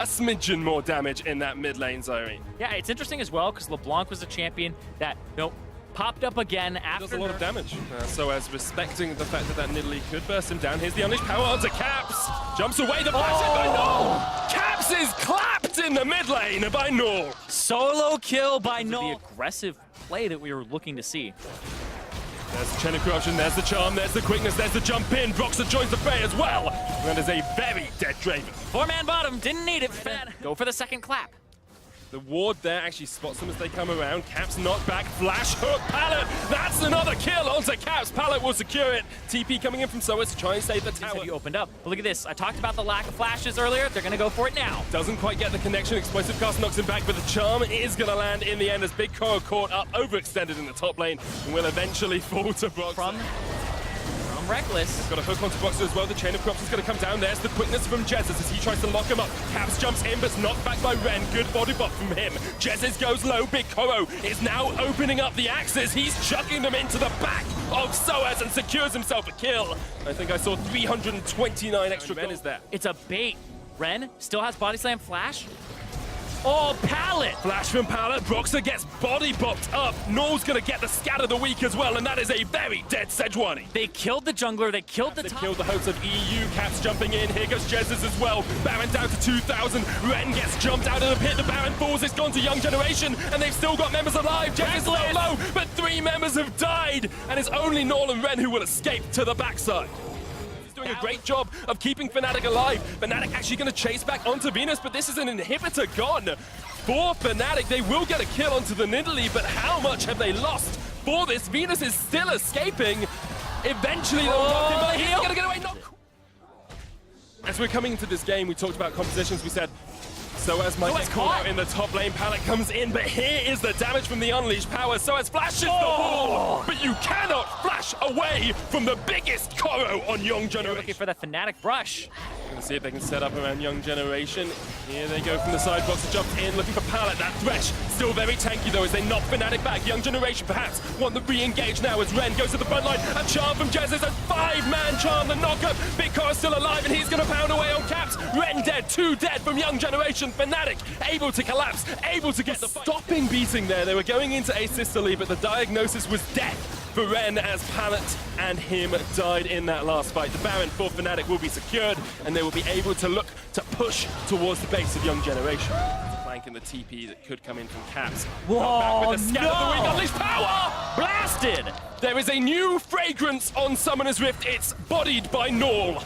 a smidgen more damage in that mid lane, Zyrene. Yeah, it's interesting as well because LeBlanc was a champion that popped up again after. Does a lot of damage. So as respecting the fact that that Nidalee could burst him down, here's the unleashed power onto Caps. Jumps away, the flash in by Null. Caps is clapped in the mid lane by Null. Solo kill by Null. The aggressive play that we were looking to see. There's the chain of corruption, there's the charm, there's the quickness, there's the jump in. Broxah joins the fray as well. That is a very dead Draven. 4-man bottom, didn't need it. Go for the second clap. The ward there actually spots them as they come around. Caps knocked back, flash hook, Pallet. That's another kill onto Caps. Pallet will secure it. TP coming in from Soas to try and save the tower. You opened up. But look at this. I talked about the lack of flashes earlier. They're going to go for it now. Doesn't quite get the connection. Explosive cast knocks him back, but the charm is going to land in the end as Big Koro caught up, overextended in the top lane, and will eventually fall to Broxah. From Reckless. He's got a hook onto Broxah as well. The chain of corruption is going to come down. There's the quickness from Jezz as he tries to lock him up. Caps jumps in, but knocked back by Ren. Good body buff from him. Jezz goes low. Big Koro is now opening up the axes. He's chucking them into the back of Soas and secures himself a kill. I think I saw 329 extra Ren is there. It's a bait. Ren still has body slam flash. Oh, Pallet! Flash from Pallet. Broxah gets body bopped up. Null's going to get the scat of the week as well, and that is a very dead Sejuani. They killed the jungler. They killed the They top. killed the hopes of EU. Caps jumping in. Here goes Jezz's as well. Baron down to 2,000. Ren gets jumped out of the pit. The Baron falls. It's gone to Young Generation, and they've still got members alive. Jezz is low, but 3 members have died, and it's only Null and Ren who will escape to the backside. Doing a great job of keeping Fnatic alive. Fnatic actually going to chase back onto Venus, but this is an inhibitor gone. For Fnatic, they will get a kill onto the Nidalee, but how much have they lost for this? Venus is still escaping. Eventually, they'll knock him, but he's going to get away. As we're coming into this game, we talked about compositions. We said, Soas might get caught out in the top lane. Pallet comes in, but here is the damage from the unleashed power. Soas flashes the ball, but you cannot flash away from the biggest Koro on Young Generation. Looking for the Fnatic brush. Gonna see if they can set up around Young Generation. Here they go from the side. Broxah jumped in, looking for Pallet. That Thresh still very tanky though as they knock Fnatic back. Young Generation perhaps want to re-engage now as Ren goes to the front line. A charm from Jezz is a 5-man charm. The knockup. Big Koro's still alive and he's gonna pound away on Caps. Ren dead, 2 dead from Young Generation. Fnatic able to collapse, able to get the stopping beating there. They were going into asystole, but the diagnosis was death for Ren as Pallet and him died in that last fight. The Baron for Fnatic will be secured and they will be able to look to push towards the base of Young Generation. Flank in the TP that could come in from Caps. Whoa, back with the scat of the week, unleashed power! Blasted! There is a new fragrance on Summoner's Rift. It's bodied by Null.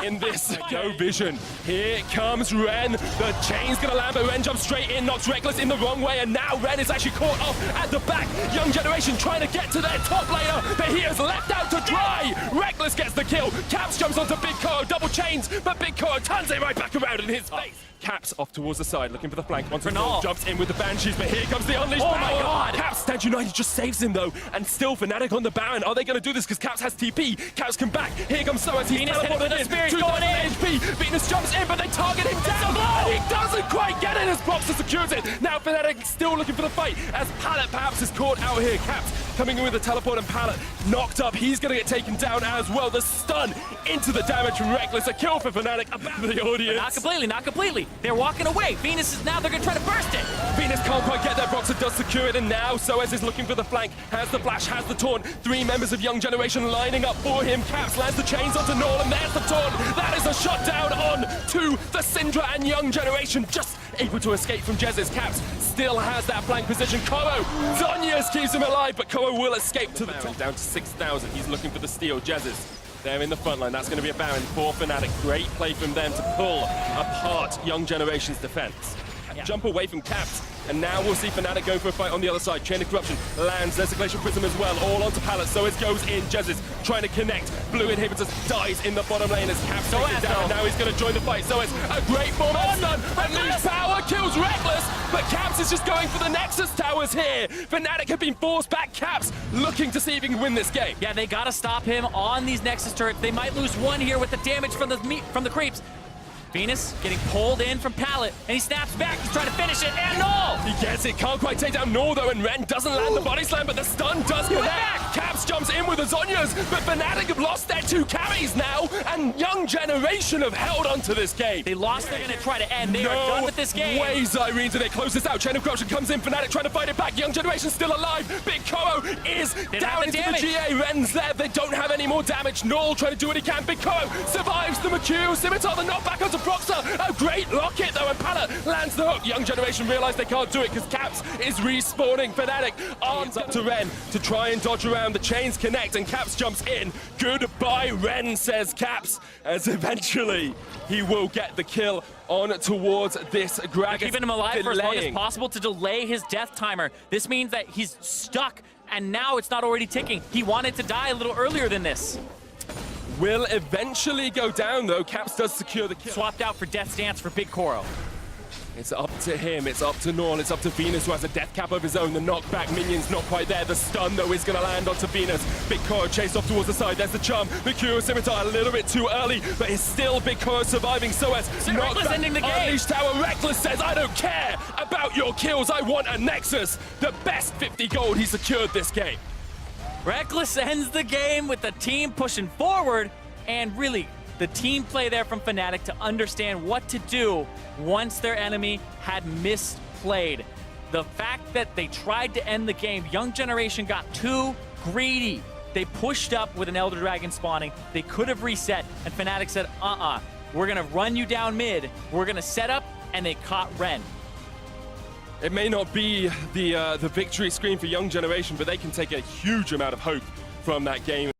In this Go Vision. Here comes Ren. The chain's gonna land, but Ren jumps straight in, knocks Reckless in the wrong way, and now Ren is actually caught off at the back. Young Generation trying to get to their top laner, but he is left out to dry. Reckless gets the kill. Caps jumps onto Big Koro, double chains, but Big Koro turns it right back around in his face. Caps off towards the side, looking for the flank. Onto Null, jumps in with the Banshees, but here comes the unleashed power. My God! Caps stands united, just saves him though, and still Fnatic on the Baron. Are they going to do this? Because Caps has TP. Caps come back. Here comes Soas. He's teleported in. Spirit going in. HP. Venus jumps in, but they target him down. He doesn't quite get it as Broxah secures it. Now Fnatic still looking for the fight as Pallet perhaps is caught out here. Caps coming in with a teleport and Pallet knocked up. He's going to get taken down as well. The stun into the damage from Reckless. A kill for Fnatic. About the audience. Not completely, not completely. They're walking away. Venus is now, they're going to try to burst it. Venus can't quite get there. Broxah does secure it, and now Soas is looking for the flank. Has the flash, has the taunt. 3 members of Young Generation lining up for him. Caps lands the chains onto Null, and there's the taunt. That is a shutdown on to the Syndra, and Young Generation just able to escape from Jezz's. Caps still has that flank position. Koro, Zhonya's keeps him alive, but Koro will escape to the top. Down to 6,000. He's looking for the steal. Jezz's there in the front line. That's going to be a Baron for Fnatic. Great play from them to pull apart Young Generation's defense. Jump away from Caps, and now we'll see Fnatic go for a fight on the other side. Chain of Corruption lands, there's a Glacial Prism as well, all onto Pallet, so it goes in. Jezz's trying to connect. Blue Inhibitors dies in the bottom lane as Caps takes it down, and now he's going to join the fight. So it's a great form of stun, Unleashed Power kills Reckless, but Caps is just going for the Nexus Towers here. Fnatic have been forced back. Caps looking to see if he can win this game. Yeah, they got to stop him on these Nexus turrets. They might lose one here with the damage from the creeps. Venus getting pulled in from Pallet, and he snaps back. He's trying to finish it, and Null! He gets it, can't quite take down Null though, and Ren doesn't land the body slam, but the stun does connect. Caps jumps in with the Zhonya's, but Fnatic have lost their 2 carries now, and Young Generation have held onto this game. They lost, they're gonna try to end. They are done with this game. No way Zyrene to close this out. Chain of Corruption comes in, Fnatic trying to fight it back. Young Generation still alive. Big Koro is down into the GA. Ren's there, they don't have any more damage. Null trying to do what he can. Big Koro survives the McHugh. Scimitar the knockback onto Proxer. A great locket though, and Pala lands the hook. Young Generation realize they can't do it because Caps is respawning. Fnatic arms up to Ren to try and dodge around. The chains connect and Caps jumps in. Goodbye Ren, says Caps, as eventually he will get the kill on towards this Gragas. Keeping him alive for as long as possible to delay his death timer. This means that he's stuck, and now it's not already ticking. He wanted to die a little earlier than this. Will eventually go down though. Caps does secure the kill. Swapped out for Death's Dance for Big Koro. It's up to him, it's up to Null, it's up to Venus, who has a death cap of his own. The knockback minion's not quite there. The stun, though, is going to land onto Venus. Big Koro chased off towards the side. There's the charm. Mercurial Scimitar a little bit too early, but it's still Big Koro surviving. So as Reckless ending the game. Unleashed Tower. Reckless says, I don't care about your kills. I want a Nexus. The best 50 gold he secured this game. Reckless ends the game with the team pushing forward, and really the team play there from Fnatic to understand what to do once their enemy had misplayed. The fact that they tried to end the game, Young Generation got too greedy. They pushed up with an Elder Dragon spawning. They could have reset, and Fnatic said, we're gonna run you down mid. We're gonna set up, and they caught Ren. It may not be the victory screen for Young Generation, but they can take a huge amount of hope from that game.